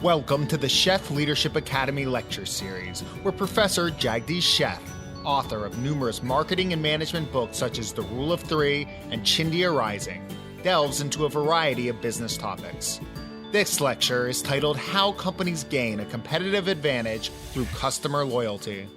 Welcome to the Chef Leadership Academy lecture series, where Professor Jagdish Sheth, author of numerous marketing and management books such as The Rule of Three and Chindia Rising, delves into a variety of business topics. This lecture is titled How Companies Gain a Competitive Advantage Through Customer Loyalty.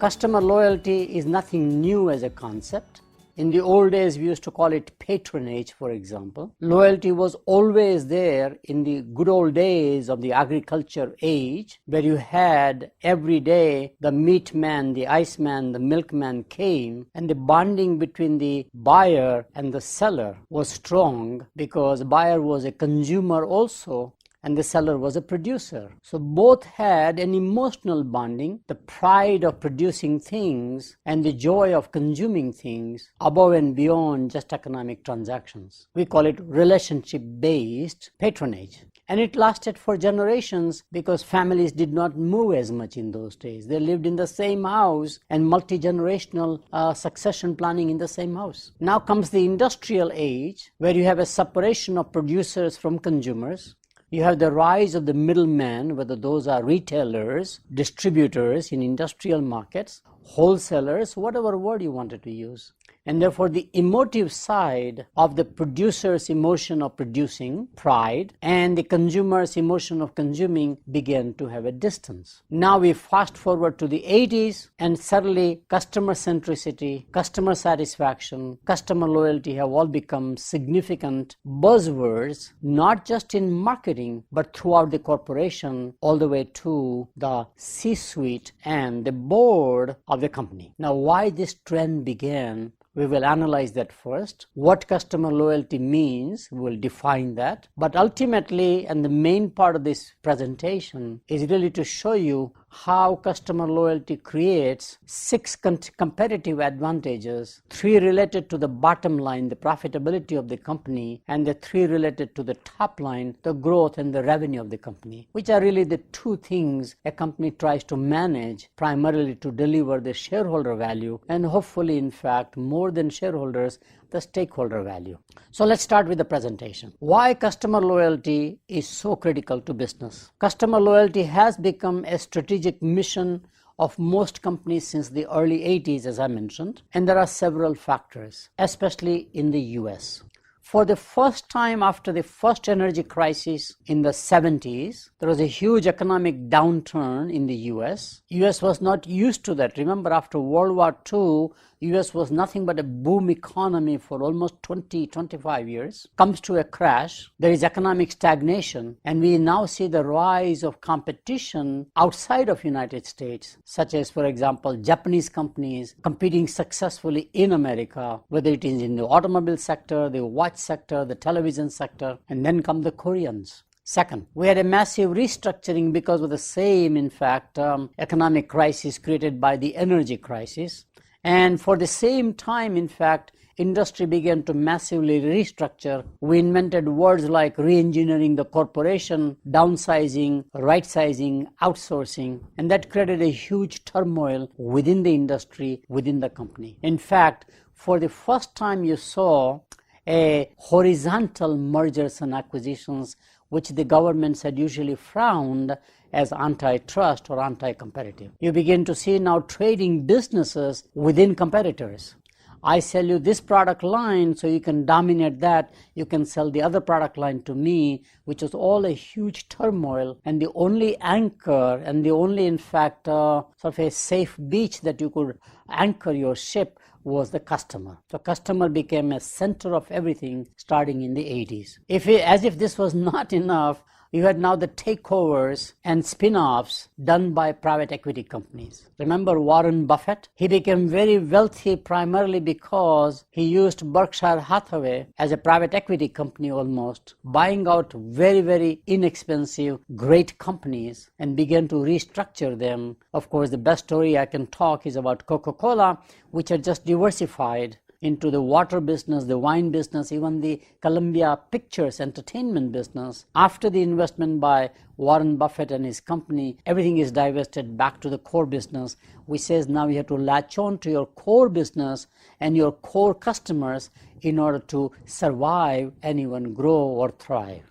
Customer loyalty is nothing new as a concept. In the old days, we used to call it patronage, for example. Loyalty was always there in the good old days of the agriculture age, where you had every day the meat man, the ice man, the milkman came, and the bonding between the buyer and the seller was strong because the buyer was a consumer also, and the seller was a producer. So both had an emotional bonding, the pride of producing things and the joy of consuming things above and beyond just economic transactions. We call it relationship-based patronage. And it lasted for generations because families did not move as much in those days. They lived in the same house and multi-generational succession planning in the same house. Now comes the industrial age, where you have a separation of producers from consumers. You have the rise of the middleman, whether those are retailers, distributors in industrial markets, wholesalers, whatever word you wanted to use. And therefore, the emotive side of the producer's emotion of producing, pride, and the consumer's emotion of consuming began to have a distance. Now we fast forward to the 80s, and suddenly customer centricity, customer satisfaction, customer loyalty have all become significant buzzwords, not just in marketing, but throughout the corporation, all the way to the C-suite and the board of the company. Now, why this trend began? We will analyze that first. What customer loyalty means, we will define that. But ultimately, and the main part of this presentation is really to show you how customer loyalty creates 6 competitive advantages, 3 related to the bottom line, the profitability of the company, and the 3 related to the top line, the growth and the revenue of the company, which are really the 2 things a company tries to manage primarily to deliver the shareholder value and hopefully, in fact, more than shareholders, the stakeholder value. So let's start with the presentation. Why customer loyalty is so critical to business. Customer loyalty has become a strategic mission of most companies since the early 80s, as I mentioned, and there are several factors, especially in the US. For the first time after the first energy crisis in the 70s, there was a huge economic downturn in the US. US was not used to that. Remember, after World War II, US was nothing but a boom economy for almost 25 years. Comes to a crash, there is economic stagnation, and we now see the rise of competition outside of United States, such as, for example, Japanese companies competing successfully in America, whether it is in the automobile sector, the watch sector, the television sector, and then come the Koreans. Second, we had a massive restructuring because of the same, in fact, economic crisis created by the energy crisis. And for the same time, in fact, industry began to massively restructure. We invented words like re-engineering the corporation, downsizing, right-sizing, outsourcing, and that created a huge turmoil within the industry, within the company. In fact, for the first time you saw a horizontal mergers and acquisitions, which the governments had usually frowned as antitrust or anti-competitive. You begin to see now trading businesses within competitors. I sell you this product line so you can dominate that, you can sell the other product line to me, which was all a huge turmoil, and the only anchor and the only, in fact, sort of a safe beach that you could anchor your ship was the customer. So customer became a center of everything starting in the 80s. As if this was not enough, you had now the takeovers and spin-offs done by private equity companies. Remember Warren Buffett? He became very wealthy primarily because he used Berkshire Hathaway as a private equity company almost, buying out very, very inexpensive, great companies and began to restructure them. Of course, the best story I can talk is about Coca-Cola, which had just diversified into the water business, the wine business, even the Columbia Pictures entertainment business. After the investment by Warren Buffett and his company, everything is divested back to the core business, which says now you have to latch on to your core business and your core customers in order to survive and even grow or thrive.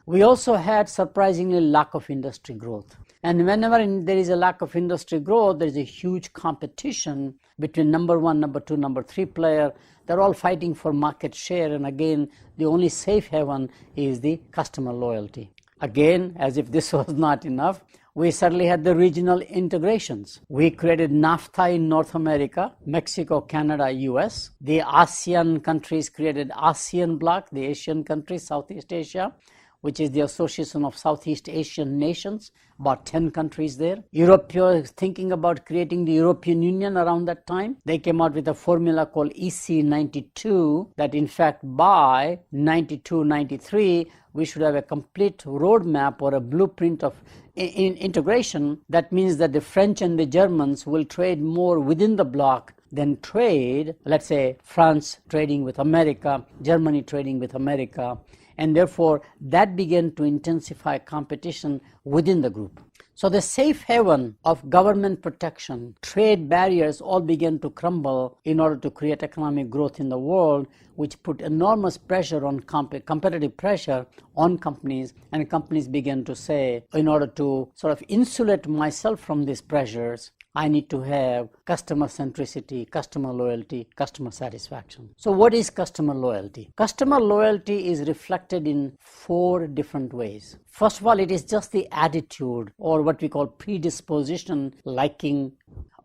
We also had surprisingly lack of industry growth. And whenever there is a lack of industry growth, there is a huge competition between number one, number two, number three player. They're all fighting for market share. And again, the only safe haven is the customer loyalty. Again, as if this was not enough, we certainly had the regional integrations. We created NAFTA in North America, Mexico, Canada, US. The ASEAN countries created ASEAN Bloc, the Asian countries, Southeast Asia, which is the Association of Southeast Asian Nations, about 10 countries there. Europe was thinking about creating the European Union around that time. They came out with a formula called EC92 that in fact by 92, 93, we should have a complete roadmap or a blueprint of integration. That means that the French and the Germans will trade more within the bloc than trade, let's say, France trading with America, Germany trading with America. And therefore, that began to intensify competition within the group. So the safe haven of government protection, trade barriers all began to crumble in order to create economic growth in the world, which put enormous pressure on competitive pressure on companies, and companies began to say, in order to sort of insulate myself from these pressures, I need to have customer centricity, customer loyalty, customer satisfaction. So what is customer loyalty? Customer loyalty is reflected in 4 different ways. First of all, it is just the attitude or what we call predisposition, liking.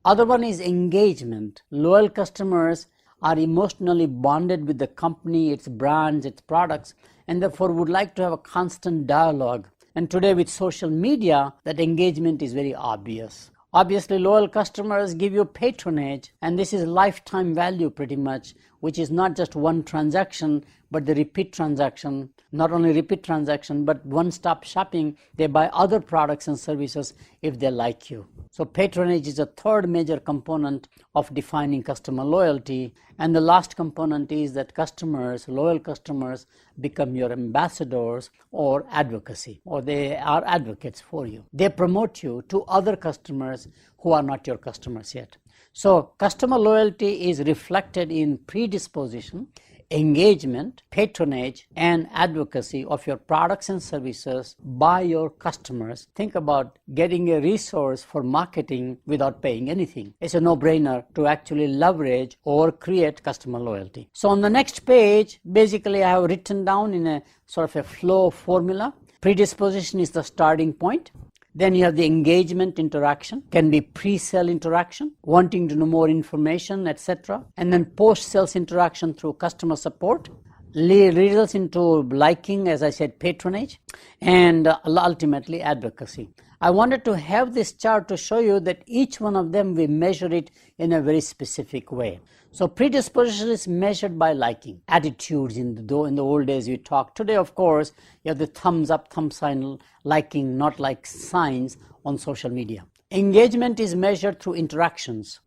Other one is engagement. Loyal customers are emotionally bonded with the company, its brands, its products, and therefore would like to have a constant dialogue. And today with social media, that engagement is very obvious. Obviously, loyal customers give you patronage, and this is lifetime value pretty much, which is not just one transaction, but the repeat transaction. Not only repeat transaction, but one-stop shopping. They buy other products and services if they like you. So patronage is a third major component of defining customer loyalty. And the last component is that customers, loyal customers, become your ambassadors or advocacy, or they are advocates for you. They promote you to other customers who are not your customers yet. So customer loyalty is reflected in predisposition, engagement, patronage, and advocacy of your products and services by your customers. Think about getting a resource for marketing without paying anything. It's a no-brainer to actually leverage or create customer loyalty. So on the next page, basically I have written down in a sort of a flow formula. Predisposition is the starting point. Then you have the engagement interaction, can be pre-sale interaction, wanting to know more information, etc. And then post-sales interaction through customer support, results into liking, as I said, patronage, and ultimately advocacy. I wanted to have this chart to show you that each one of them, we measure it in a very specific way. So predisposition is measured by liking. Attitudes in the old days we talked. Today, of course, you have the thumbs up, thumb sign, liking, not like signs on social media. Engagement is measured through interactions.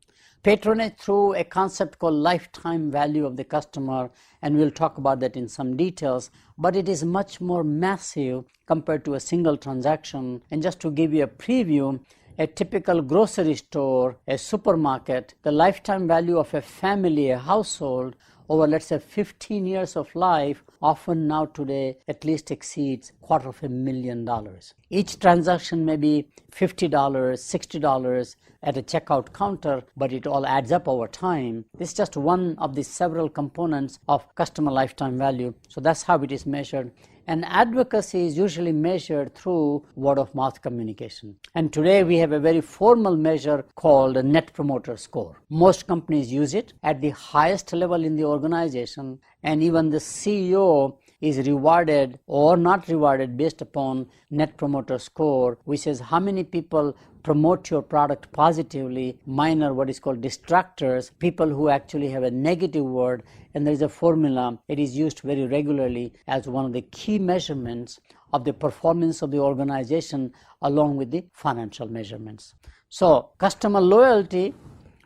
Patronage through a concept called lifetime value of the customer, and we'll talk about that in some details, but it is much more massive compared to a single transaction. And just to give you a preview, a typical grocery store, a supermarket, the lifetime value of a family, a household, over let's say 15 years of life, often now today at least exceeds $250,000. Each transaction may be $50, $60 at a checkout counter, but it all adds up over time. This is just one of the several components of customer lifetime value. So that's how it is measured. And advocacy is usually measured through word-of-mouth communication. And today we have a very formal measure called a Net Promoter Score. Most companies use it at the highest level in the organization, and even the CEO is rewarded or not rewarded based upon Net Promoter Score, which is how many people promote your product positively, minor what is called distractors, people who actually have a negative word. And there is a formula. It is used very regularly as one of the key measurements of the performance of the organization along with the financial measurements. So customer loyalty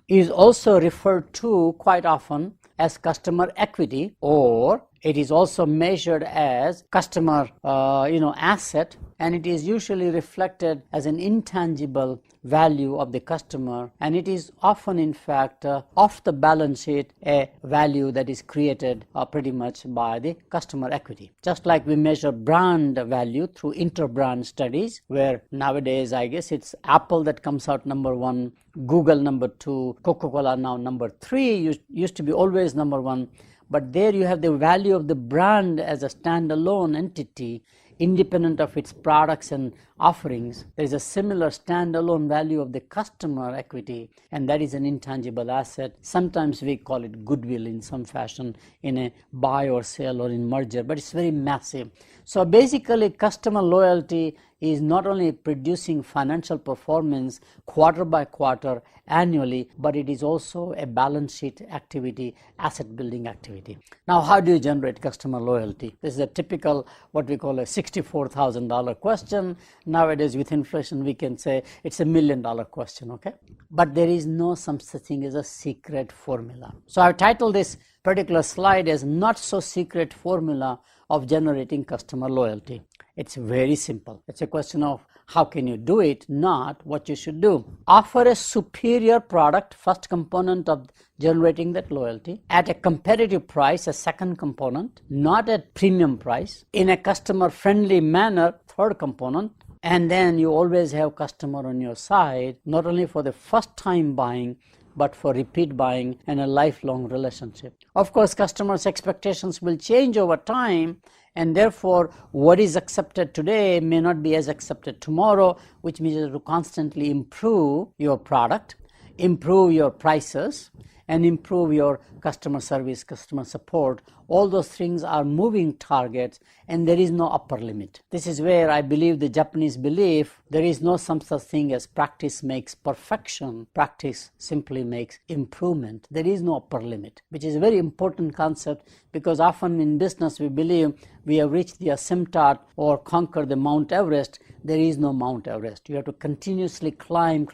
is also referred to quite often as customer equity, or It is also measured as customer asset, and it is usually reflected as an intangible value of the customer, and it is often in fact off the balance sheet a value that is created pretty much by the customer equity. Just like we measure brand value through interbrand studies, where nowadays I guess it's Apple that comes out number one, Google number two, Coca-Cola now number three, used to be always number one. But there you have the value of the brand as a standalone entity, independent of its products and offerings. There is a similar standalone value of the customer equity, and that is an intangible asset. Sometimes we call it goodwill in some fashion in a buy or sell or in merger, but it's very massive. So basically, customer loyalty is not only producing financial performance quarter by quarter, annually, but it is also a balance sheet activity, asset building activity. Now, how do you generate customer loyalty? This is a typical what we call a $64,000 question. Nowadays with inflation we can say it's $1 million question, okay? But there is no such thing as a secret formula. So I've titled this particular slide as not so secret formula of generating customer loyalty. It's very simple. It's a question of how can you do it, not what you should do. Offer a superior product, first component of generating that loyalty, at a competitive price, a second component, not at premium price, in a customer friendly manner, third component, and then you always have customer on your side, not only for the first time buying, but for repeat buying and a lifelong relationship. Of course, customers' expectations will change over time, and therefore what is accepted today may not be as accepted tomorrow, which means you have to constantly improve your product, improve your prices, and improve your customer service, customer support. All those things are moving targets, and there is no upper limit. This is where I believe the Japanese belief there is no some such thing as practice makes perfection. Practice simply makes improvement. There is no upper limit, which is a very important concept, because often in business we believe we have reached the asymptote or conquered the Mount Everest. There is no Mount Everest. You have to continuously climb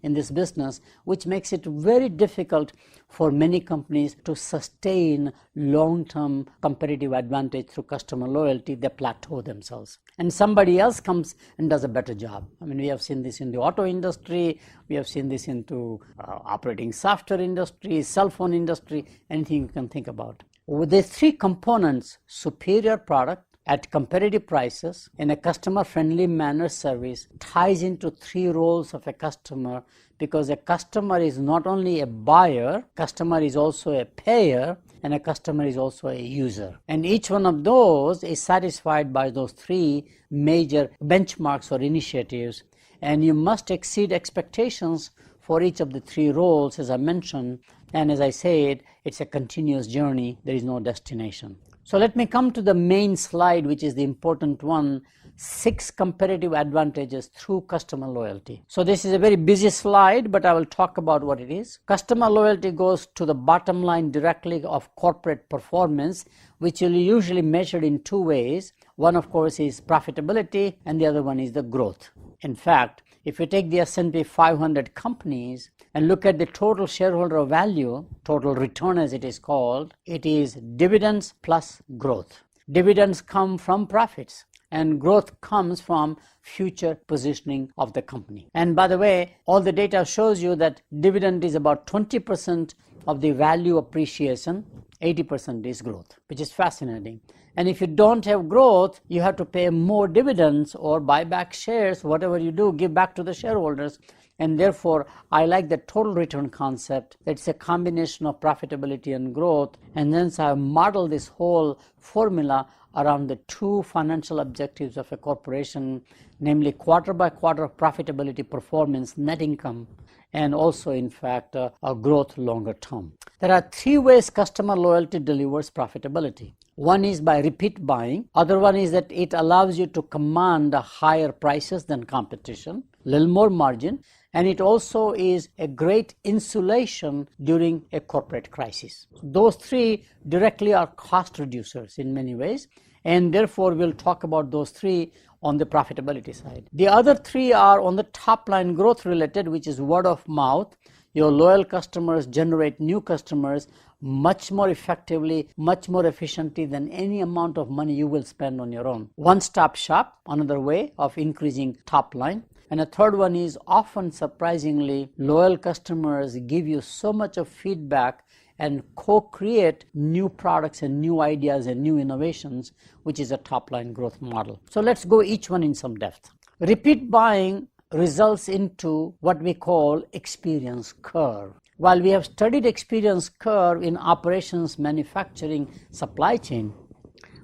in this business, which makes it very difficult for many companies to sustain long-term competitive advantage through customer loyalty. They plateau themselves, and somebody else comes and does a better job. I mean, we have seen this in the auto industry, we have seen this into operating software industry, cell phone industry, anything you can think about. With the three components, superior product at competitive prices in a customer-friendly manner service, ties into three roles of a customer, because a customer is not only a buyer, customer is also a payer, and a customer is also a user. And each one of those is satisfied by those three major benchmarks or initiatives, and you must exceed expectations for each of the three roles, as I mentioned. And as I said, it's a continuous journey. There is no destination. So let me come to the main slide, which is the important one, 6 competitive advantages through customer loyalty. So this is a very busy slide, but I will talk about what it is. Customer loyalty goes to the bottom line directly of corporate performance, which will usually measured in 2 ways. One, of course, is profitability, and the other one is the growth. In fact, if you take the S&P 500 companies and look at the total shareholder value, total return as it is called, it is dividends plus growth. Dividends come from profits, and growth comes from future positioning of the company. And by the way, all the data shows you that dividend is about 20% of the value appreciation, 80% is growth, which is fascinating. And if you don't have growth, you have to pay more dividends or buy back shares, whatever you do, give back to the shareholders. And therefore, I like the total return concept. It's a combination of profitability and growth. And then so I model this whole formula around the 2 financial objectives of a corporation, namely quarter by quarter profitability performance, net income, and also in fact a growth longer term. There are 3 ways customer loyalty delivers profitability. One is by repeat buying. Other one is that it allows you to command higher prices than competition, little more margin, and it also is a great insulation during a corporate crisis. Those 3 directly are cost reducers in many ways, and therefore we'll talk about those 3 on the profitability side. The other 3 are on the top line growth related, which is word of mouth. Your loyal customers generate new customers much more effectively, much more efficiently than any amount of money you will spend on your own. One-stop shop, another way of increasing top line. And a third one is, often surprisingly, loyal customers give you so much of feedback and co-create new products and new ideas and new innovations, which is a top-line growth model. So let's go each one in some depth. Repeat buying results into what we call experience curve. While we have studied experience curve in operations, manufacturing, supply chain,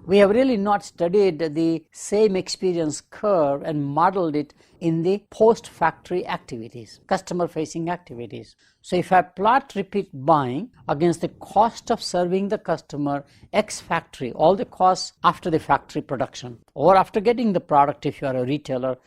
we have really not studied the same experience curve and modeled it in the post-factory activities, customer-facing activities. So if I plot repeat buying against the cost of serving the customer ex-factory, all the costs after the factory production, or after getting the product if you are a retailer,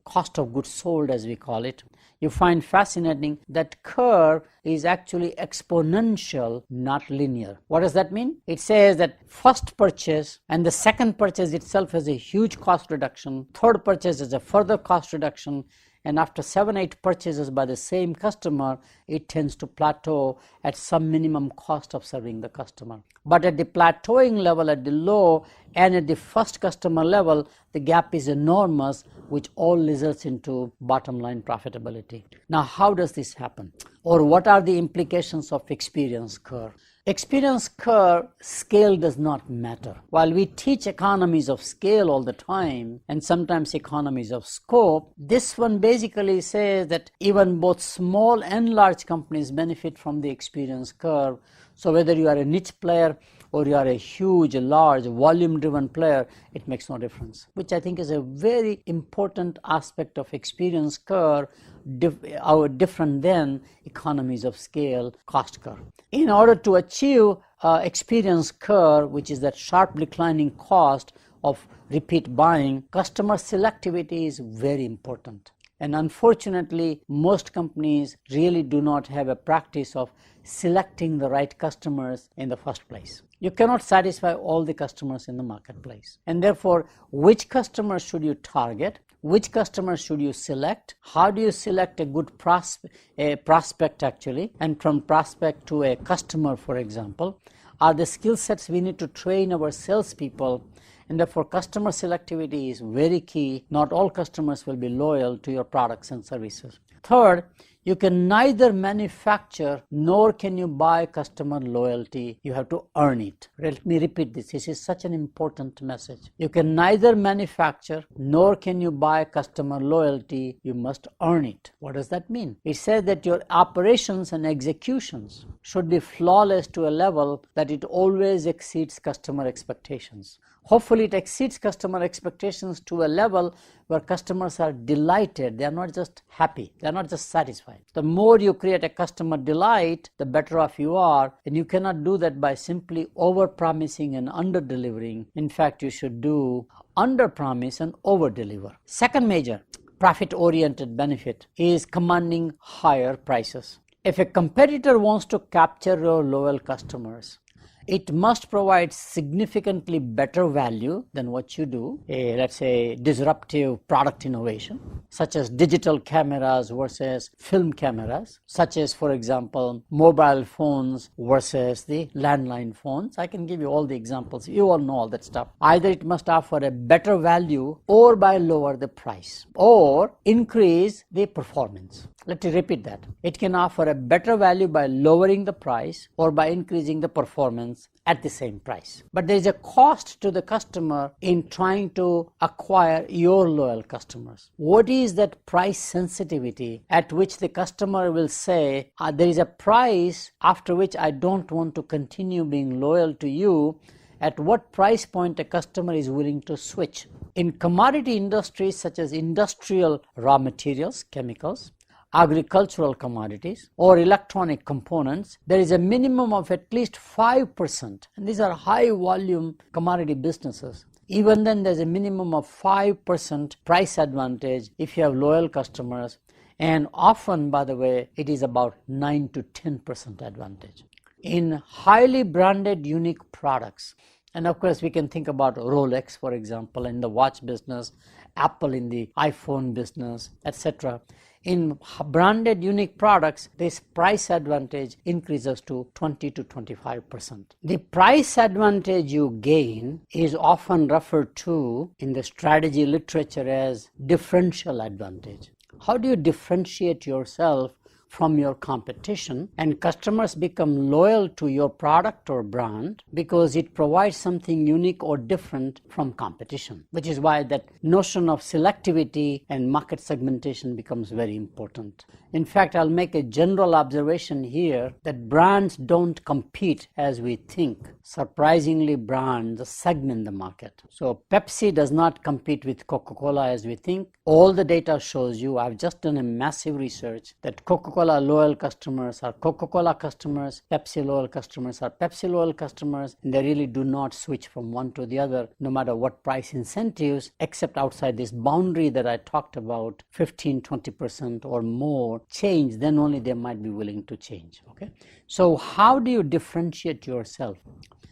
cost of goods sold as we call it, you find fascinating that curve is actually exponential, not linear. What does that mean? It says that first purchase and the second purchase itself has a huge cost reduction, third purchase is a further cost reduction, and after 7-8 purchases by the same customer, it tends to plateau at some minimum cost of serving the customer. But at the plateauing level, at the low and at the first customer level, the gap is enormous, which all results into bottom line profitability. Now, how does this happen? Or what are the implications of experience curve? Experience curve, scale does not matter. While we teach economies of scale all the time and sometimes economies of scope, this one basically says that even both small and large companies benefit from the experience curve. So whether you are a niche player or you are a huge, large, volume-driven player, it makes no difference, which I think is a very important aspect of experience curve, different than economies of scale cost curve. In order to achieve experience curve, which is that sharp declining cost of repeat buying, customer selectivity is very important. And unfortunately, most companies really do not have a practice of selecting the right customers in the first place. You cannot satisfy all the customers in the marketplace. And therefore, which customers should you target? Which customers should you select? How do you select a good prospect actually? And from prospect to a customer, for example, are the skill sets we need to train our salespeople. And therefore, customer selectivity is very key. Not all customers will be loyal to your products and services. Third, you can neither manufacture nor can you buy customer loyalty. You have to earn it. Let me repeat this. This is such an important message. You can neither manufacture nor can you buy customer loyalty. You must earn it. What does that mean? It says that your operations and executions should be flawless to a level that it always exceeds customer expectations. Hopefully it exceeds customer expectations to a level where customers are delighted. They are not just happy. They are not just satisfied. The more you create a customer delight, the better off you are. And you cannot do that by simply over-promising and under-delivering. In fact, you should do under-promise and over-deliver. Second major profit-oriented benefit is commanding higher prices. If a competitor wants to capture your loyal customers, it must provide significantly better value than what you do. Let's say disruptive product innovation, such as digital cameras versus film cameras, such as, for example, mobile phones versus the landline phones. I can give you all the examples. You all know all that stuff. Either it must offer a better value or by lower the price or increase the performance. Let me repeat that. It can offer a better value by lowering the price or by increasing the performance at the same price. But there is a cost to the customer in trying to acquire your loyal customers. What is that price sensitivity at which the customer will say, there is a price after which I don't want to continue being loyal to you? At what price point a customer is willing to switch? In commodity industries such as industrial raw materials, chemicals, agricultural commodities or electronic components, there is a minimum of at least 5%, and these are high volume commodity businesses. Even then, there's a minimum of 5% price advantage if you have loyal customers, and often, by the way, it is about 9 to 10% advantage. In highly branded unique products, and of course we can think about Rolex, for example, in the watch business, Apple in the iPhone business, etc. In branded unique products, this price advantage increases to 20 to 25%. The price advantage you gain is often referred to in the strategy literature as differential advantage. How do you differentiate yourself from your competition? And customers become loyal to your product or brand because it provides something unique or different from competition, which is why that notion of selectivity and market segmentation becomes very important. In fact, I'll make a general observation here that brands don't compete as we think. Surprisingly, brands segment the market. So Pepsi does not compete with Coca-Cola as we think. All the data shows you, I've just done a massive research, that Coca-Cola loyal customers are Coca-Cola customers, Pepsi loyal customers are Pepsi loyal customers, and they really do not switch from one to the other, no matter what price incentives, except outside this boundary that I talked about, 15-20% or more change, then only they might be willing to change. Okay, so how do you differentiate yourself?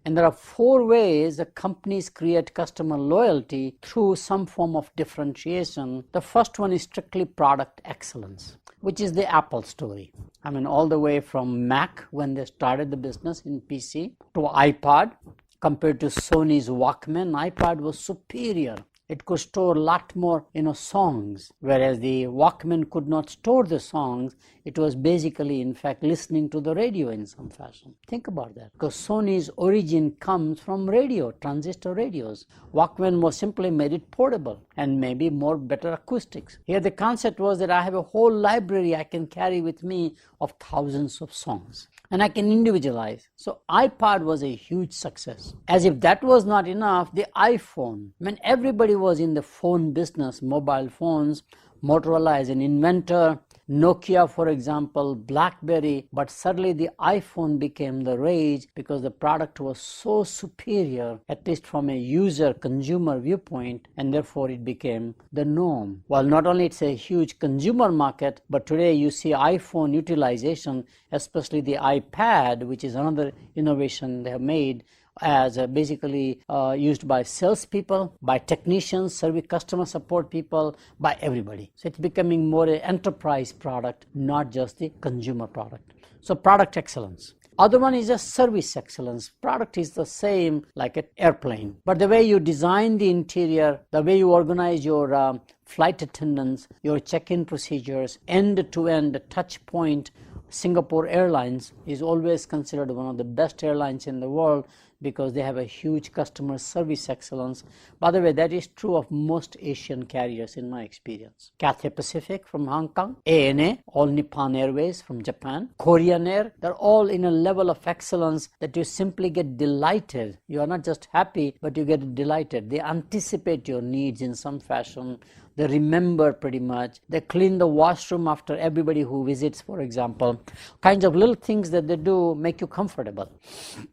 And there are 4 ways that companies create customer loyalty through some form of differentiation. The first one is strictly product excellence, which is the Apple story. I mean, all the way from Mac when they started the business in PC to iPod. Compared to Sony's Walkman, iPod was superior. It could store a lot more, songs, whereas the Walkman could not store the songs. It was basically, in fact, listening to the radio in some fashion. Think about that, because Sony's origin comes from radio, transistor radios. Walkman was simply made it portable and maybe more better acoustics. Here the concept was that I have a whole library I can carry with me of thousands of songs, and I can individualize. So iPod was a huge success. As if that was not enough, the iPhone, when everybody was in the phone business, mobile phones, Motorola as an inventor, Nokia, for example, BlackBerry, but suddenly the iPhone became the rage because the product was so superior, at least from a user consumer viewpoint, and therefore it became the norm. While not only it's a huge consumer market, but today you see iPhone utilization, especially the iPad, which is another innovation they have made, as basically used by salespeople, by technicians, service customer support people, by everybody. So it's becoming more an enterprise product, not just the consumer product. So product excellence. Other one is just service excellence. Product is the same like an airplane, but the way you design the interior, the way you organize your flight attendants, your check-in procedures, end-to-end touch point. Singapore Airlines is always considered one of the best airlines in the world because they have a huge customer service excellence. By the way, that is true of most Asian carriers in my experience. Cathay Pacific from Hong Kong, ANA, All Nippon Airways from Japan, Korean Air, they're all in a level of excellence that you simply get delighted. You are not just happy, but you get delighted. They anticipate your needs in some fashion. They remember pretty much. They clean the washroom after everybody who visits, for example. Kinds of little things that they do make you comfortable.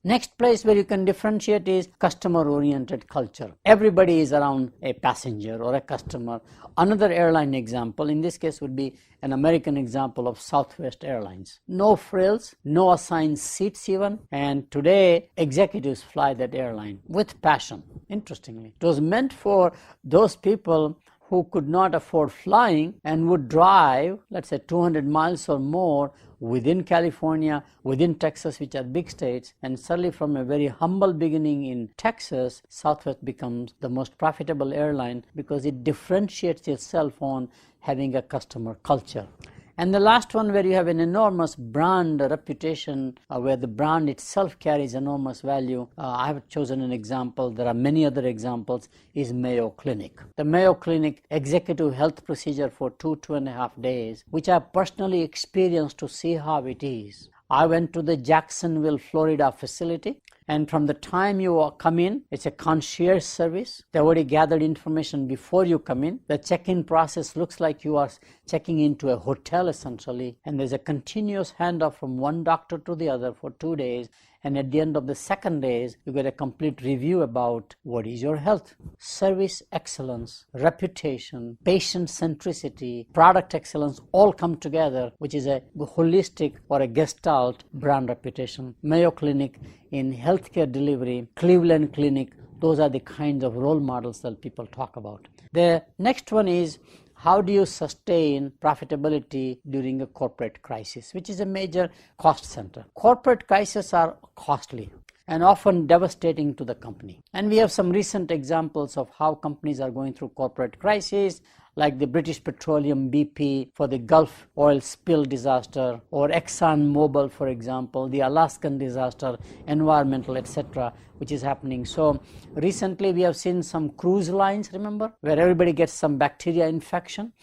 Next place where you can differentiate is customer-oriented culture. Everybody is around a passenger or a customer. Another airline example, in this case, would be an American example of Southwest Airlines. No frills, no assigned seats even, and today executives fly that airline with passion. Interestingly, it was meant for those people who could not afford flying and would drive, let's say 200 miles or more within California, within Texas, which are big states, and suddenly from a very humble beginning in Texas, Southwest becomes the most profitable airline because it differentiates itself on having a customer culture. And the last one, where you have an enormous brand reputation, where the brand itself carries enormous value. I have chosen an example. There are many other examples, is Mayo Clinic. The Mayo Clinic executive health procedure for 2.5 days, which I personally experienced to see how it is. I went to the Jacksonville, Florida facility. And from the time you come in, it's a concierge service. They already gathered information before you come in. The check-in process looks like you are checking into a hotel essentially. And there's a continuous handoff from one doctor to the other for 2 days. And at the end of the second days, you get a complete review about what is your health. Service excellence, reputation, patient centricity, product excellence all come together, which is a holistic or a gestalt brand reputation. Mayo Clinic in healthcare delivery, Cleveland Clinic, those are the kinds of role models that people talk about. The next one is how do you sustain profitability during a corporate crisis, which is a major cost center. Corporate crises are costly and often devastating to the company. And we have some recent examples of how companies are going through corporate crises, like the British Petroleum BP for the Gulf oil spill disaster, or Exxon Mobil, for example, the Alaskan disaster, environmental, etc., which is happening. So recently we have seen some cruise lines, remember, where everybody gets some bacteria infection.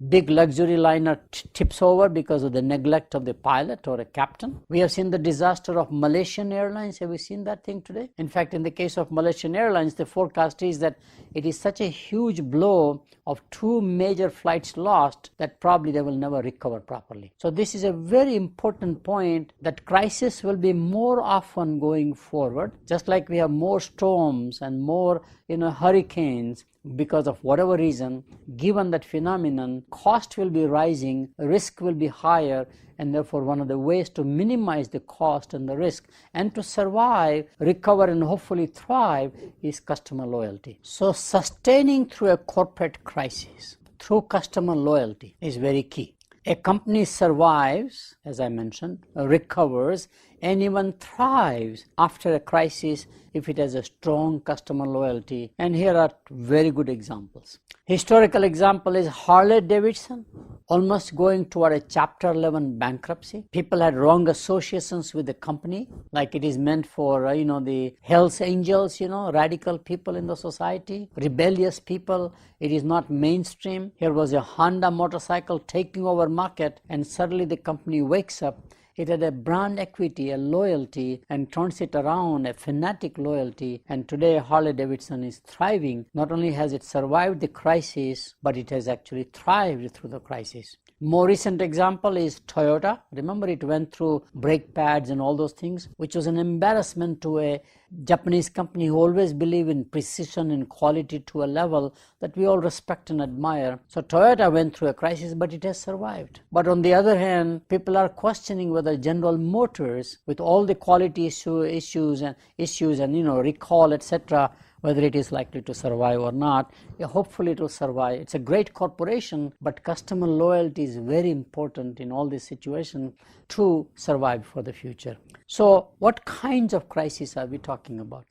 Big luxury liner tips over because of the neglect of the pilot or a captain. We have seen the disaster of Malaysian Airlines. Have you seen that thing today? In fact, in the case of Malaysian Airlines, the forecast is that it is such a huge blow of 2 major flights lost that probably they will never recover properly. So this is a very important point, that crisis will be more often going forward, just like we have more storms and more hurricanes. Because of whatever reason, given that phenomenon, cost will be rising, risk will be higher, and therefore one of the ways to minimize the cost and the risk and to survive, recover, and hopefully thrive is customer loyalty. So sustaining through a corporate crisis through customer loyalty is very key. A company survives, as I mentioned, recovers, and even thrives after a crisis if it has a strong customer loyalty. And here are very good examples. Historical example is Harley-Davidson, almost going toward a Chapter 11 bankruptcy. People had wrong associations with the company, like it is meant for, the Hells Angels, radical people in the society, rebellious people. It is not mainstream. Here was a Honda motorcycle taking over market, and suddenly the company wakes up. It had a brand equity, a loyalty, and turns it around, a fanatic loyalty. And today Harley-Davidson is thriving. Not only has it survived the crisis, but it has actually thrived through the crisis. More recent example is Toyota. Remember, it went through brake pads and all those things, which was an embarrassment to a Japanese company who always believe in precision and quality to a level that we all respect and admire. So Toyota went through a crisis, but it has survived. But on the other hand, people are questioning whether General Motors, with all the quality issues and recall, etc., whether it is likely to survive or not. Hopefully it will survive. It's a great corporation, but customer loyalty is very important in all these situations to survive for the future. So what kinds of crises are we talking about?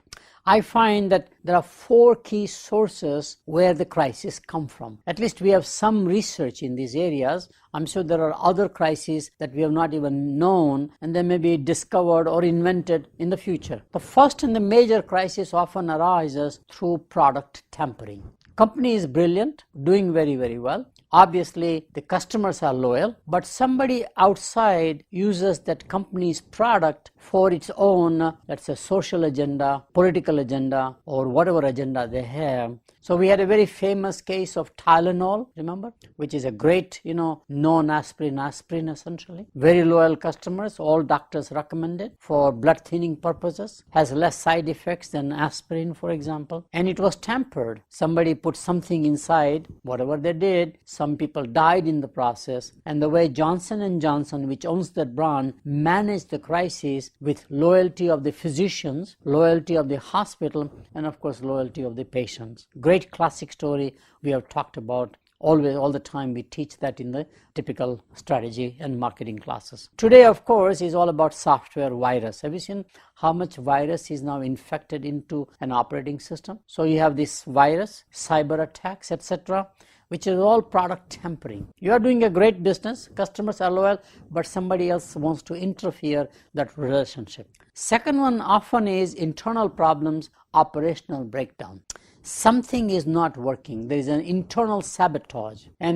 I find that there are 4 key sources where the crises come from. At least we have some research in these areas. I'm sure there are other crises that we have not even known, and they may be discovered or invented in the future. The first and the major crisis often arises through product tampering. Company is brilliant, doing very, very well. Obviously, the customers are loyal, but somebody outside uses that company's product for its own, let's say, social agenda, political agenda, or whatever agenda they have. So we had a very famous case of Tylenol, remember, which is a great, known aspirin essentially. Very loyal customers, all doctors recommend it for blood thinning purposes, has less side effects than aspirin, for example. And it was tampered. Somebody put something inside, whatever they did, some people died in the process. And the way Johnson & Johnson, which owns that brand, managed the crisis with loyalty of the physicians, loyalty of the hospital, and of course loyalty of the patients. Great classic story we have talked about all the time. We teach that in the typical strategy and marketing classes. Today, of course, is all about software virus. Have you seen how much virus is now infected into an operating system? So you have this virus, cyber attacks, etc., which is all product tampering. You are doing a great business, customers are loyal, but somebody else wants to interfere that relationship. Second one often is internal problems, operational breakdown. Something is not working. There is an internal sabotage. An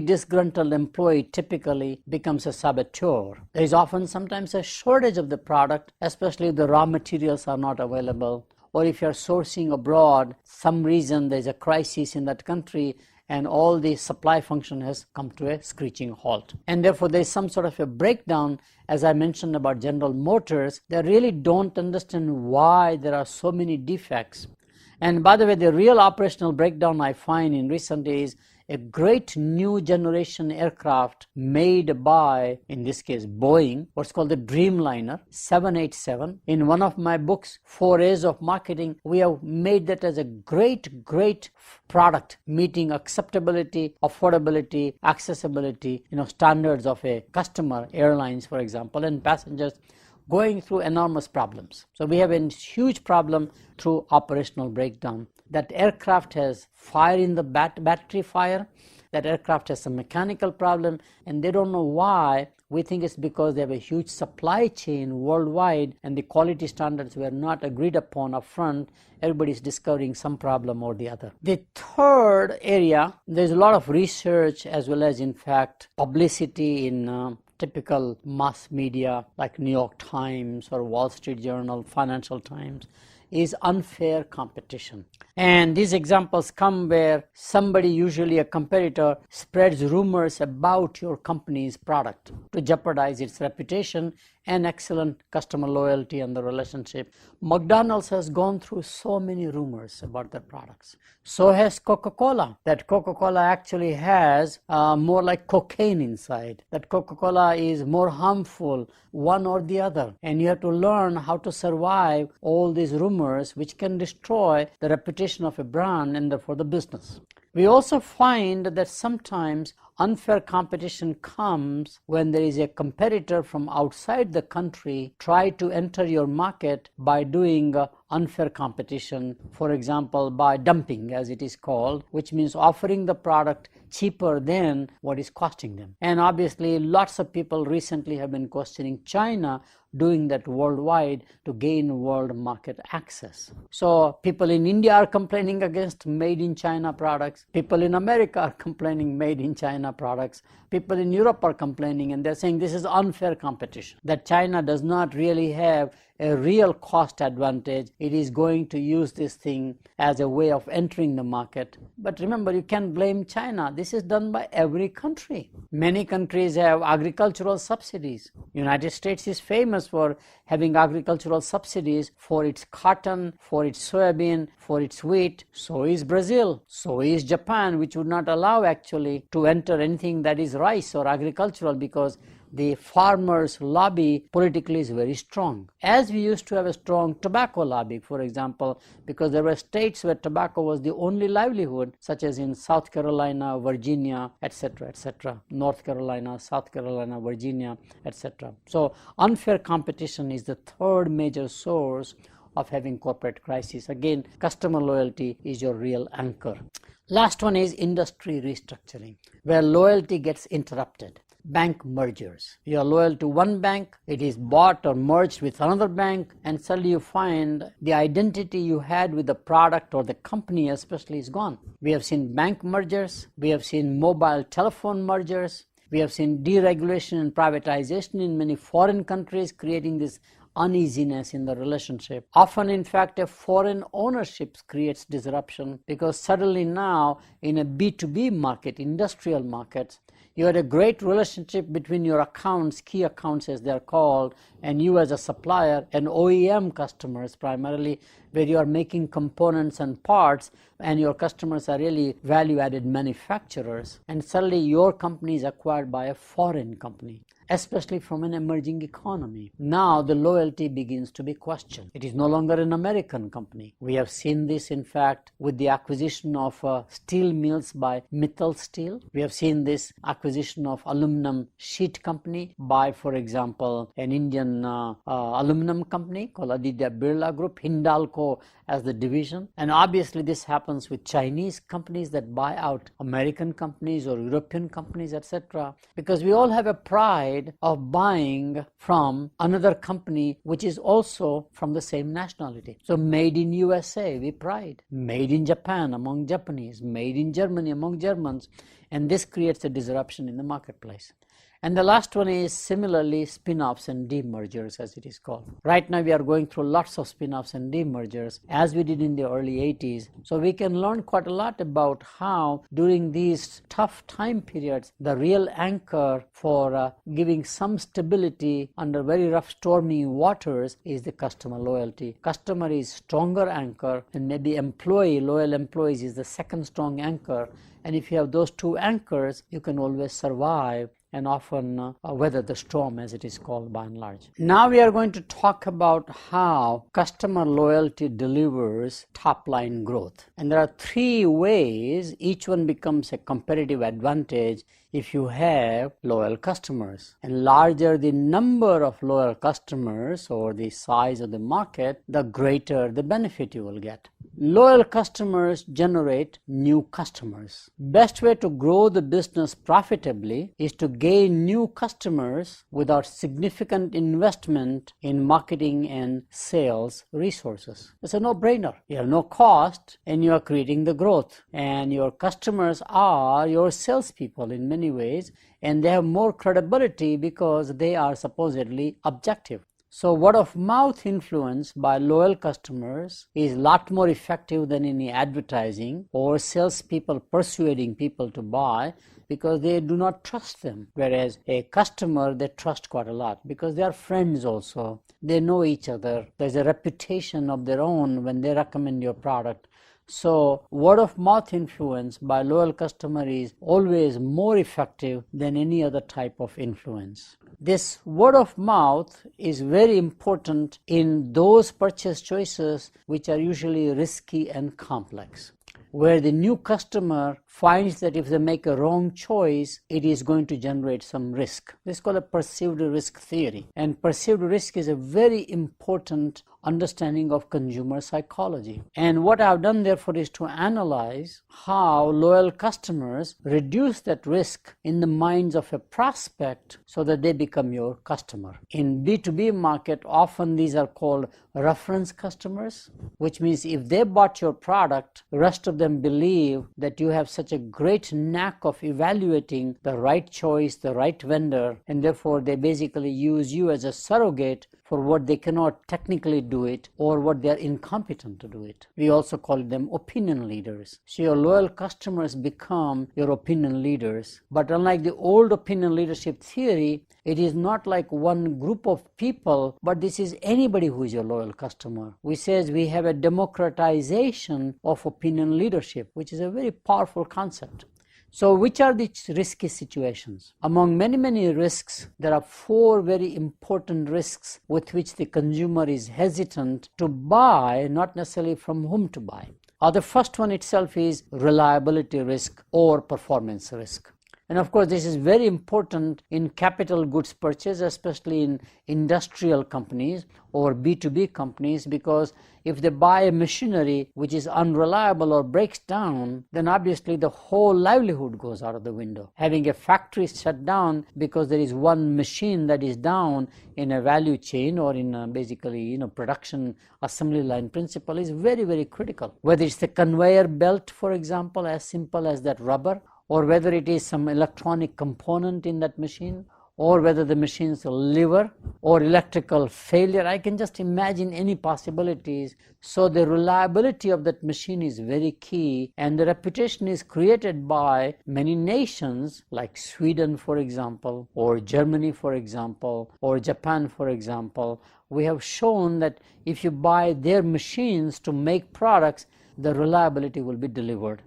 disgruntled employee typically becomes a saboteur. There is often sometimes a shortage of the product, especially if the raw materials are not available. Or if you're sourcing abroad, some reason there's a crisis in that country and all the supply function has come to a screeching halt. And therefore there's some sort of a breakdown. As I mentioned about General Motors, they really don't understand why there are so many defects. And by the way, the real operational breakdown I find in recent days a great new generation aircraft made by, in this case, Boeing, what's called the Dreamliner 787. In one of my books, 4A's of Marketing, we have made that as a great product meeting acceptability, affordability, accessibility, standards of a customer, airlines, for example, and passengers going through enormous problems. So we have a huge problem through operational breakdown. That aircraft has fire in the battery fire, that aircraft has some mechanical problem, and they don't know why. We think it's because they have a huge supply chain worldwide and the quality standards were not agreed upon up front. Everybody's discovering some problem or the other. The third area, there's a lot of research as well as, in fact, publicity in typical mass media like New York Times or Wall Street Journal, Financial Times, is unfair competition. And these examples come where somebody, usually a competitor, spreads rumors about your company's product to jeopardize its reputation and excellent customer loyalty and the relationship. McDonald's has gone through so many rumors about their products. So has Coca-Cola. That Coca-Cola actually has more like cocaine inside. That Coca-Cola is more harmful, one or the other. And you have to learn how to survive all these rumors which can destroy the reputation of a brand and therefore the business. We also find that sometimes unfair competition comes when there is a competitor from outside the country try to enter your market by doing unfair competition, for example, by dumping, as it is called, which means offering the product cheaper than what is costing them. And obviously, lots of people recently have been questioning China doing that worldwide to gain world market access. So people in India are complaining against made in China products. People in America are complaining made in China products. People in Europe are complaining, and they're saying this is unfair competition, that China does not really have a real cost advantage. It is going to use this thing as a way of entering the market. But remember, you can't blame China. This is done by every country. Many countries have agricultural subsidies. United States is famous for having agricultural subsidies for its cotton, for its soybean, for its wheat. So is Brazil. So is Japan, which would not allow actually to enter anything that is rice or agricultural because the farmers' lobby politically is very strong. As we used to have a strong tobacco lobby, for example, because there were states where tobacco was the only livelihood, such as in South Carolina, Virginia, etc., North Carolina, South Carolina, Virginia, etc. So unfair competition is the third major source of having corporate crisis. Again, customer loyalty is your real anchor. Last one is industry restructuring, where loyalty gets interrupted. Bank mergers. You are loyal to one bank, it is bought or merged with another bank, and suddenly you find the identity you had with the product or the company especially is gone. We have seen bank mergers, we have seen mobile telephone mergers, we have seen deregulation and privatization in many foreign countries, creating this uneasiness in the relationship. Often, in fact, a foreign ownership creates disruption because suddenly now in a B2B market, industrial markets, you had a great relationship between your accounts, key accounts as they're called, and you as a supplier and OEM customers primarily, where you are making components and parts and your customers are really value-added manufacturers, and suddenly your company is acquired by a foreign company, especially from an emerging economy. Now the loyalty begins to be questioned. It is no longer an American company. We have seen this, in fact, with the acquisition of steel mills by Mittal Steel. We have seen this acquisition of aluminum sheet company by, for example, an Indian aluminum company called Aditya Birla Group, Hindalco as the division. And obviously this happens with Chinese companies that buy out American companies or European companies, etc. Because we all have a pride of buying from another company which is also from the same nationality. So made in USA, we pride. Made in Japan among Japanese, made in Germany among Germans, and this creates a disruption in the marketplace. And the last one is similarly spin-offs and demergers, as it is called. Right now we are going through lots of spin-offs and demergers as we did in the early 80s. So we can learn quite a lot about how during these tough time periods, the real anchor for giving some stability under very rough stormy waters is the customer loyalty. Customer is stronger anchor, and maybe loyal employees is the second strong anchor. And if you have those two anchors, you can always survive and often weather the storm, as it is called by and large. Now we are going to talk about how customer loyalty delivers top-line growth. And there are three ways each one becomes a competitive advantage if you have loyal customers. And larger the number of loyal customers or the size of the market, the greater the benefit you will get. Loyal customers generate new customers. Best way to grow the business profitably is to gain new customers without significant investment in marketing and sales resources. It's a no-brainer. You have no cost and you are creating the growth. And your customers are your salespeople in many ways, and they have more credibility because they are supposedly objective. So word of mouth influence by loyal customers is a lot more effective than any advertising or salespeople persuading people to buy, because they do not trust them. Whereas a customer, they trust quite a lot because they are friends also. They know each other. There's a reputation of their own when they recommend your product. So word of mouth influence by loyal customer is always more effective than any other type of influence. This word of mouth is very important in those purchase choices which are usually risky and complex, where the new customer finds that if they make a wrong choice, it is going to generate some risk. This is called a perceived risk theory. And perceived risk is a very important understanding of consumer psychology. And what I've done therefore is to analyze how loyal customers reduce that risk in the minds of a prospect so that they become your customer. In B2B market, often these are called reference customers, which means if they bought your product, the rest of them believe that you have such a great knack of evaluating the right choice, the right vendor, and therefore they basically use you as a surrogate for what they cannot technically do it or what they are incompetent to do it. We also call them opinion leaders. So your loyal customers become your opinion leaders. But unlike the old opinion leadership theory, it is not like one group of people, but this is anybody who is your loyal customer. We says we have a democratization of opinion leadership, which is a very powerful concept. So which are these risky situations? Among many risks, there are four very important risks with which the consumer is hesitant to buy, not necessarily from whom to buy. The first one itself is reliability risk or performance risk. And of course, this is very important in capital goods purchase, especially in industrial companies or B2B companies, because if they buy a machinery which is unreliable or breaks down, then obviously the whole livelihood goes out of the window. Having a factory shut down because there is one machine that is down in a value chain or in a production assembly line principle is very critical. Whether it's the conveyor belt, for example, as simple as that rubber, or whether it is some electronic component in that machine, or whether the machine's a liver or electrical failure. I can just imagine any possibilities. So the reliability of that machine is very key, and the reputation is created by many nations like Sweden, for example, or Germany, for example, or Japan, for example. We have shown that if you buy their machines to make products, the reliability will be delivered.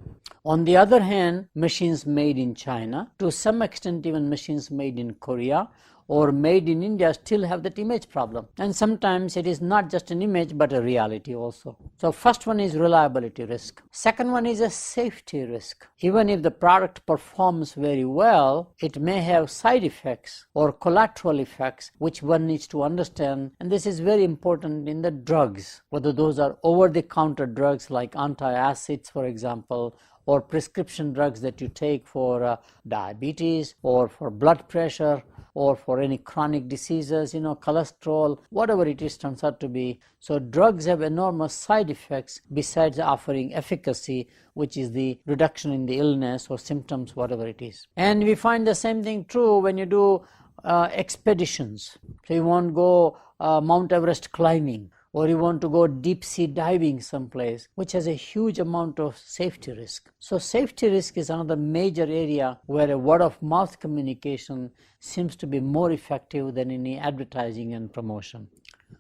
On the other hand, machines made in China, to some extent even machines made in Korea or made in India still have that image problem. And sometimes it is not just an image but a reality also. So first one is reliability risk. Second one is a safety risk. Even if the product performs very well, it may have side effects or collateral effects which one needs to understand. And this is very important in the drugs, whether those are over-the-counter drugs like antacids, for example, or prescription drugs that you take for diabetes or for blood pressure or for any chronic diseases, cholesterol, whatever it is turns out to be. So drugs have enormous side effects besides offering efficacy, which is the reduction in the illness or symptoms, whatever it is. And we find the same thing true when you do expeditions. So you want to go Mount Everest climbing, or you want to go deep sea diving someplace, which has a huge amount of safety risk. So safety risk is another major area where a word of mouth communication seems to be more effective than any advertising and promotion.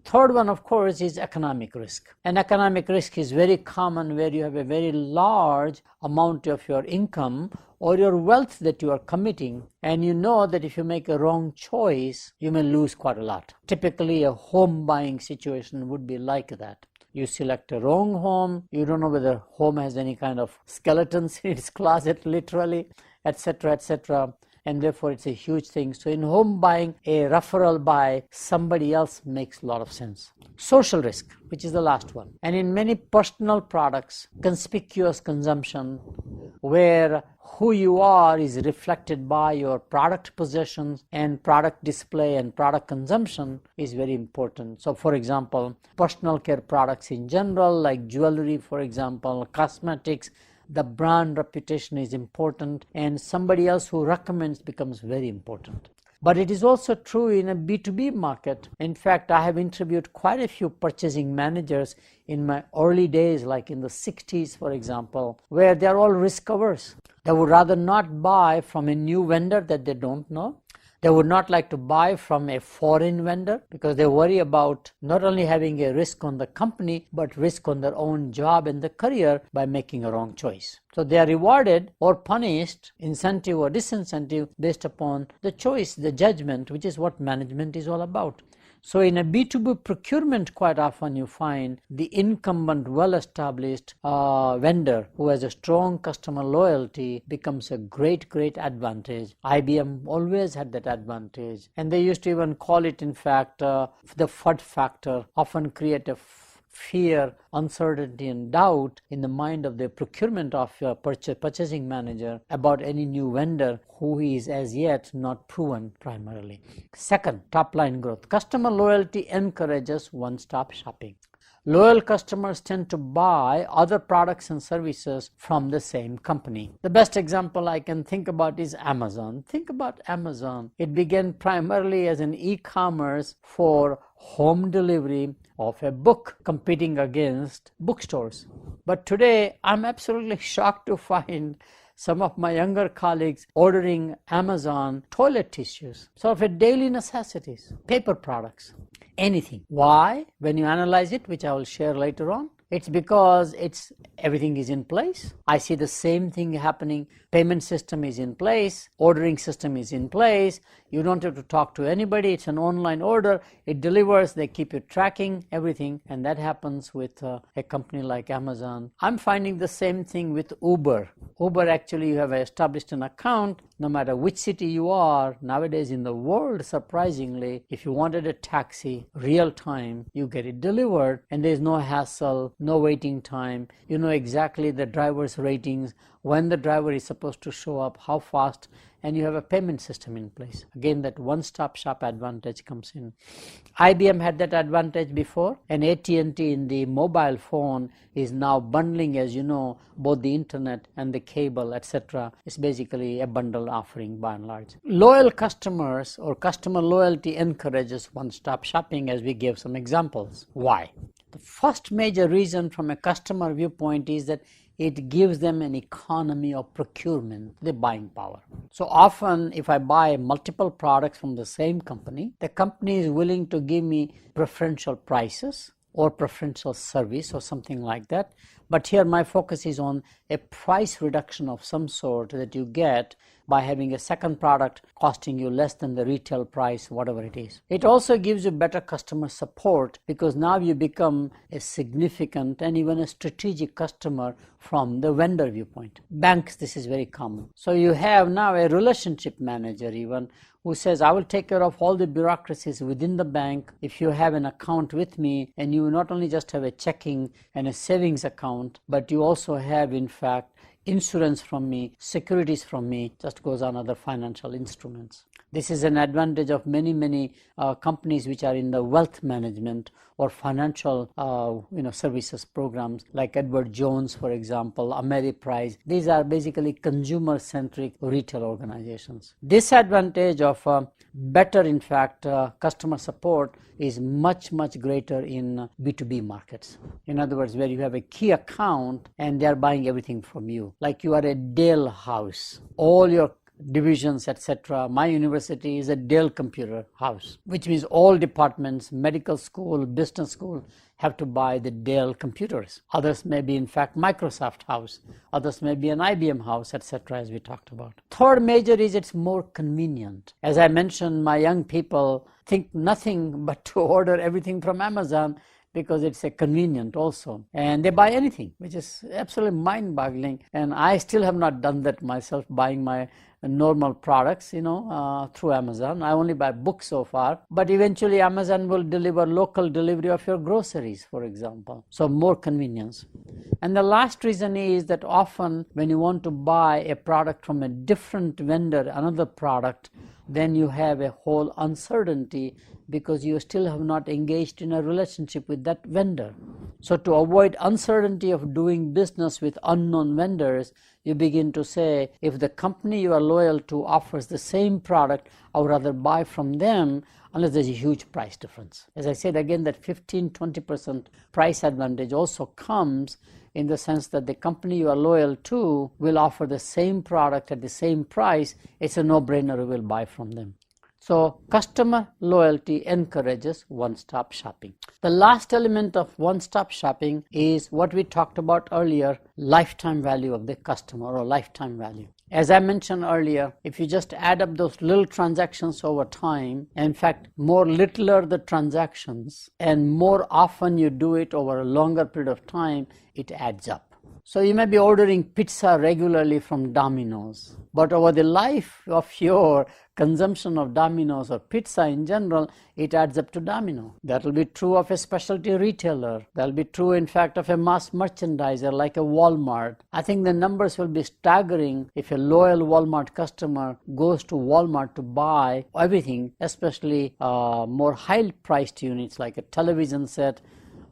Third one, of course, is economic risk. And economic risk is very common where you have a very large amount of your income or your wealth that you are committing, and you know that if you make a wrong choice, you may lose quite a lot. Typically, a home buying situation would be like that. You select a wrong home, you don't know whether home has any kind of skeletons in its closet, literally, etc., etc., and therefore it's a huge thing. So in home buying, a referral by somebody else makes a lot of sense. Social risk, which is the last one. And in many personal products, conspicuous consumption, where who you are is reflected by your product possessions and product display and product consumption is very important. So for example, personal care products in general, like jewelry, for example, cosmetics, the brand reputation is important, and somebody else who recommends becomes very important. But it is also true in a B2B market. In fact, I have interviewed quite a few purchasing managers in my early days, like in the 60s, for example, where they're all risk averse. They would rather not buy from a new vendor that they don't know. They would not like to buy from a foreign vendor because they worry about not only having a risk on the company, but risk on their own job and the career by making a wrong choice. So they are rewarded or punished, incentive or disincentive, based upon the choice, the judgment, which is what management is all about. So in a B2B procurement, quite often you find the incumbent, well-established vendor who has a strong customer loyalty becomes a great advantage. IBM always had that advantage. And they used to even call it, in fact, the FUD factor, often create a fear, uncertainty, and doubt in the mind of the procurement of your purchasing manager about any new vendor who is as yet not proven primarily. Second, top line growth. Customer loyalty encourages one-stop shopping. Loyal customers tend to buy other products and services from the same company. The best example I can think about is Amazon. Think about Amazon. It began primarily as an e-commerce for home delivery of a book, competing against bookstores. But today, I'm absolutely shocked to find some of my younger colleagues ordering Amazon toilet tissues, sort of a daily necessities, paper products, anything. Why? When you analyze it, which I will share later on, it's because everything is in place. I see the same thing happening. Payment system is in place. Ordering system is in place. You don't have to talk to anybody. It's an online order. It delivers. They keep you tracking everything. And that happens with a company like Amazon. I'm finding the same thing with Uber. Uber, actually, you have established an account. No matter which city you are, nowadays in the world, surprisingly, if you wanted a taxi, real time, you get it delivered. And there's no hassle, no waiting time. You know exactly the driver's ratings, when the driver is supposed to show up, how fast, and you have a payment system in place. Again, that one-stop shop advantage comes in. IBM had that advantage before, and AT&T in the mobile phone is now bundling, as you know, both the internet and the cable, etc. It's basically a bundle offering by and large. Loyal customers or customer loyalty encourages one-stop shopping, as we gave some examples. Why? The first major reason from a customer viewpoint is that it gives them an economy of procurement, the buying power. So often, if I buy multiple products from the same company, the company is willing to give me preferential prices or preferential service or something like that. But here my focus is on a price reduction of some sort that you get by having a second product costing you less than the retail price, whatever it is. It also gives you better customer support because now you become a significant and even a strategic customer from the vendor viewpoint. Banks, this is very common. So you have now a relationship manager even who says, I will take care of all the bureaucracies within the bank if you have an account with me, and you not only just have a checking and a savings account, but you also have, in fact, insurance from me, securities from me, just goes on other financial instruments. This is an advantage of many companies which are in the wealth management or financial services programs like Edward Jones, for example, Ameriprise. These are basically consumer-centric retail organizations. Disadvantage of better, in fact, customer support is much greater in B2B markets. In other words, where you have a key account and they are buying everything from you. Like you are a Dell house. All your divisions, etc. My university is a Dell computer house, which means all departments, medical school, business school, have to buy the Dell computers. Others may be, in fact, Microsoft house. Others may be an IBM house, etc., as we talked about. Third major is it's more convenient. As I mentioned, my young people think nothing but to order everything from Amazon because it's a convenient also. And they buy anything, which is absolutely mind-boggling. And I still have not done that myself, buying my normal products, through Amazon. I only buy books so far, but eventually Amazon will deliver local delivery of your groceries, for example. So more convenience. And the last reason is that often when you want to buy a product from a different vendor, another product, then you have a whole uncertainty because you still have not engaged in a relationship with that vendor. So to avoid uncertainty of doing business with unknown vendors, you begin to say, if the company you are loyal to offers the same product, I would rather buy from them unless there's a huge price difference. As I said again, that 15-20% price advantage also comes in the sense that the company you are loyal to will offer the same product at the same price. It's a no-brainer, you will buy from them. So customer loyalty encourages one-stop shopping. The last element of one-stop shopping is what we talked about earlier, lifetime value of the customer or lifetime value. As I mentioned earlier, if you just add up those little transactions over time, in fact, more littler the transactions and more often you do it over a longer period of time, it adds up. So you may be ordering pizza regularly from Domino's, but over the life of your consumption of Domino's or pizza in general, it adds up to Domino. That will be true of a specialty retailer. That will be true, in fact, of a mass merchandiser like a Walmart. I think the numbers will be staggering if a loyal Walmart customer goes to Walmart to buy everything, especially more high-priced units like a television set.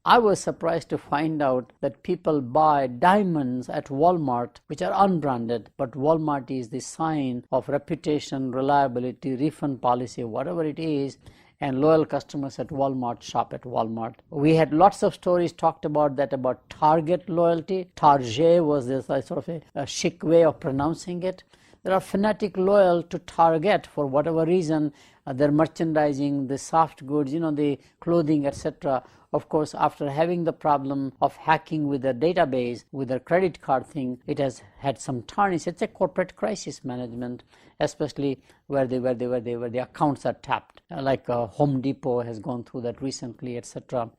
I was surprised to find out that people buy diamonds at Walmart which are unbranded, but Walmart is the sign of reputation, reliability, refund policy, whatever it is, and loyal customers at Walmart shop at Walmart. We had lots of stories talked about that, about Target loyalty. Target was this sort of a chic way of pronouncing it. There are fanatic loyal to Target for whatever reason. Their merchandising, the soft goods, the clothing, etc. Of course, after having the problem of hacking with their database, with their credit card thing, it has had some tarnish. It's a corporate crisis management, especially where the accounts are tapped. Like Home Depot has gone through that recently, etc.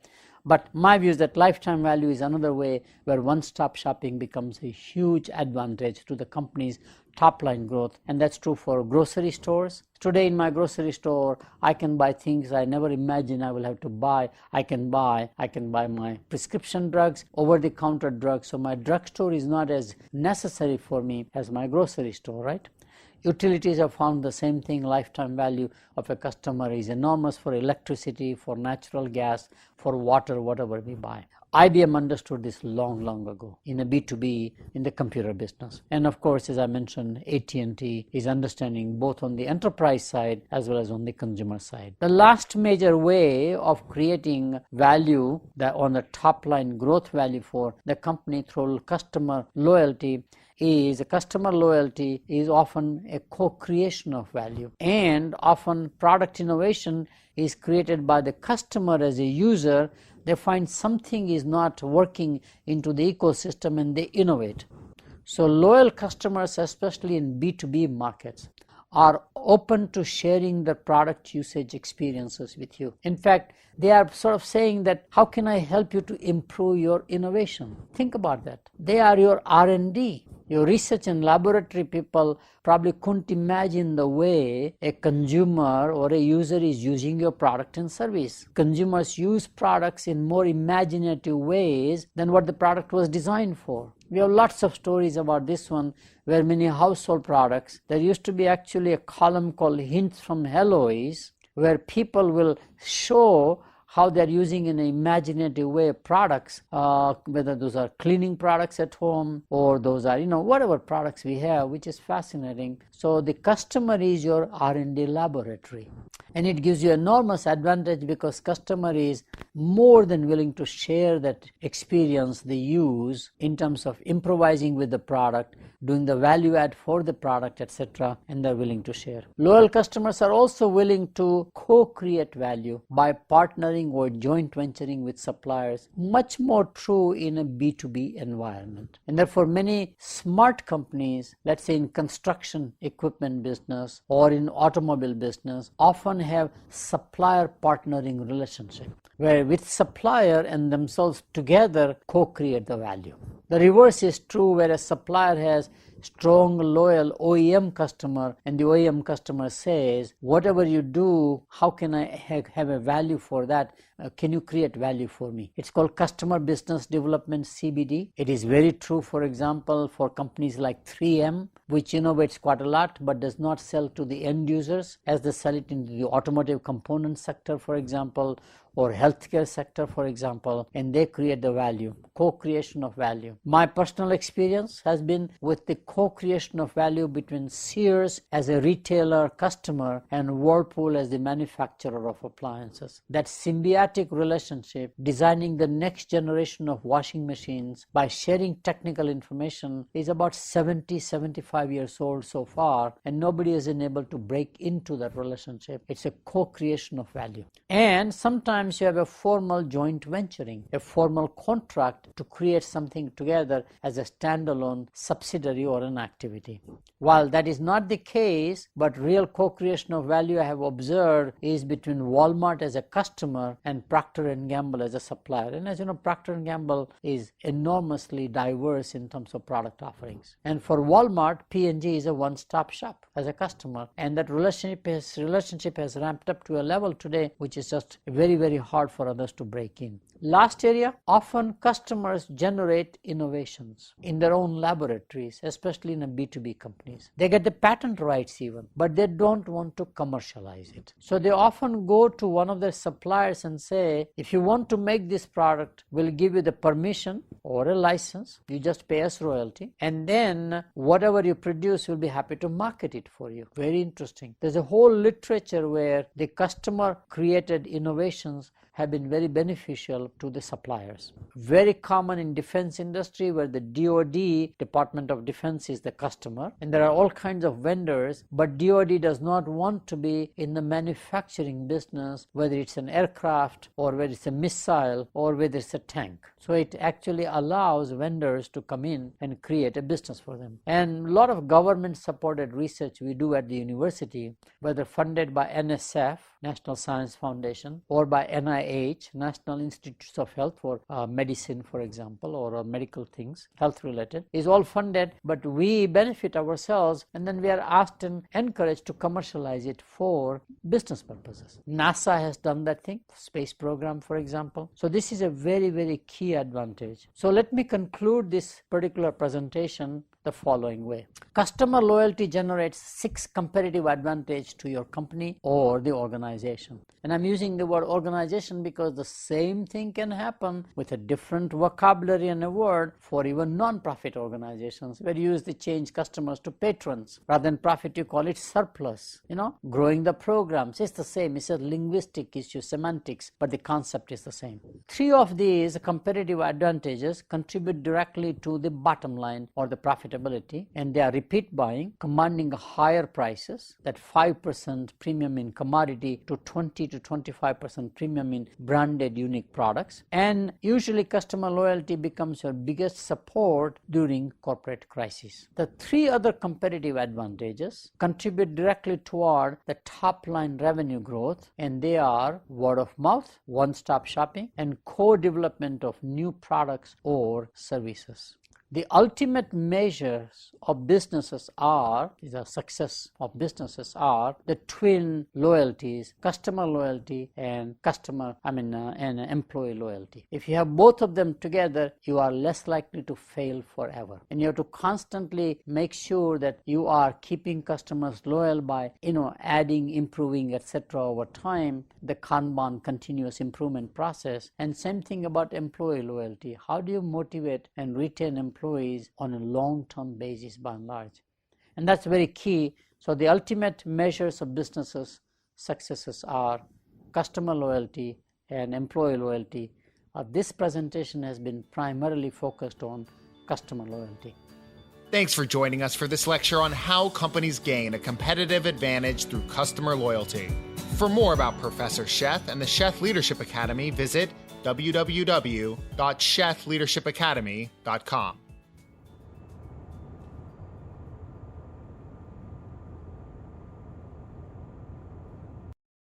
But my view is that lifetime value is another way where one-stop shopping becomes a huge advantage to the company's top-line growth, and that's true for grocery stores. Today in my grocery store, I can buy things I never imagined I will have to buy. I can buy my prescription drugs, over-the-counter drugs, so my drugstore is not as necessary for me as my grocery store, right? Utilities have found the same thing. Lifetime value of a customer is enormous for electricity, for natural gas, for water, whatever we buy. IBM understood this long ago in a B2B, in the computer business. And of course, as I mentioned, AT&T is understanding both on the enterprise side as well as on the consumer side. The last major way of creating value on the top line growth value for the company through customer loyalty is often a co-creation of value, and often product innovation is created by the customer as a user. They find something is not working into the ecosystem and they innovate. So loyal customers, especially in B2B markets, are open to sharing their product usage experiences with you. In fact, they are sort of saying that, how can I help you to improve your innovation? Think about that. They are your R&D. Your research and laboratory people probably couldn't imagine the way a consumer or a user is using your product and service. Consumers use products in more imaginative ways than what the product was designed for. We have lots of stories about this one, where many household products, there used to be actually a column called Hints from Eloise, where people will show how they're using in an imaginative way products, whether those are cleaning products at home or those are, whatever products we have, which is fascinating. So the customer is your R&D laboratory. And it gives you enormous advantage because customer is more than willing to share that experience they use in terms of improvising with the product, doing the value add for the product, etc., and they're willing to share. Loyal customers are also willing to co-create value by partnering or joint venturing with suppliers, much more true in a B2B environment. And therefore many smart companies, let's say in construction equipment business or in automobile business, often have supplier partnering relationship, where with supplier and themselves together co-create the value. The reverse is true, where a supplier has strong, loyal OEM customer, and the OEM customer says, whatever you do, how can I have a value for that? Can you create value for me? It's called customer business development, CBD. It is very true, for example, for companies like 3M, which innovates quite a lot but does not sell to the end users as they sell it into the automotive component sector, for example, or healthcare sector, for example, and they create the value, co-creation of value. My personal experience has been with the co-creation of value between Sears as a retailer customer and Whirlpool as the manufacturer of appliances. That symbiotic relationship, designing the next generation of washing machines by sharing technical information, is about 75 years old so far, and nobody has been able to break into that relationship. It's a co-creation of value. And sometimes you have a formal joint venturing, a formal contract to create something together as a standalone subsidiary or an activity. While that is not the case, but real co-creation of value I have observed is between Walmart as a customer and Procter & Gamble as a supplier. And as you know, Procter & Gamble is enormously diverse in terms of product offerings. And for Walmart, P&G is a one-stop shop as a customer. And that relationship has ramped up to a level today which is just very hard for others to break in. Last area, often customers generate innovations in their own laboratories, especially in a B2B companies. They get the patent rights even, but they don't want to commercialize it. So they often go to one of their suppliers and say, if you want to make this product, we'll give you the permission or a license, you just pay us royalty, and then whatever you produce, we'll be happy to market it for you. Very interesting. There's a whole literature where the customer created innovations have been very beneficial to the suppliers. Very common in defense industry, where the DoD, Department of Defense, is the customer, and there are all kinds of vendors, but DoD does not want to be in the manufacturing business, whether it's an aircraft or whether it's a missile or whether it's a tank. So it actually allows vendors to come in and create a business for them. And a lot of government supported research we do at the university, whether funded by NSF, National Science Foundation, or by NIH, National Institutes of Health for medicine, for example, or medical things, health related, is all funded, but we benefit ourselves, and then we are asked and encouraged to commercialize it for business purposes. NASA has done that thing, space program, for example. So this is a very key advantage. So let me conclude this particular presentation the following way. Customer loyalty generates 6 competitive advantages to your company or the organization. And I'm using the word organization because the same thing can happen with a different vocabulary and a word for even non-profit organizations, where you use the change customers to patrons. Rather than profit, you call it surplus. Growing the programs, it's the same. It's a linguistic issue, semantics, but the concept is the same. 3 of these competitive advantages contribute directly to the bottom line or the profitability, and they are repeat buying, commanding higher prices, that 5% premium in commodity to 20 to 25% premium in branded unique products, and usually customer loyalty becomes your biggest support during corporate crises. The 3 other competitive advantages contribute directly toward the top line revenue growth, and they are word of mouth, one-stop shopping, and co-development of new products or services. The ultimate measures of businesses are, the success of businesses are the twin loyalties, customer loyalty and and employee loyalty. If you have both of them together, you are less likely to fail forever. And you have to constantly make sure that you are keeping customers loyal by, adding, improving, etc. over time, the Kanban continuous improvement process. And same thing about employee loyalty. How do you motivate and retain employees on a long-term basis by and large? And that's very key. So the ultimate measures of businesses' successes are customer loyalty and employee loyalty. This presentation has been primarily focused on customer loyalty. Thanks for joining us for this lecture on how companies gain a competitive advantage through customer loyalty. For more about Professor Sheth and the Sheth Leadership Academy, visit www.shethleadershipacademy.com.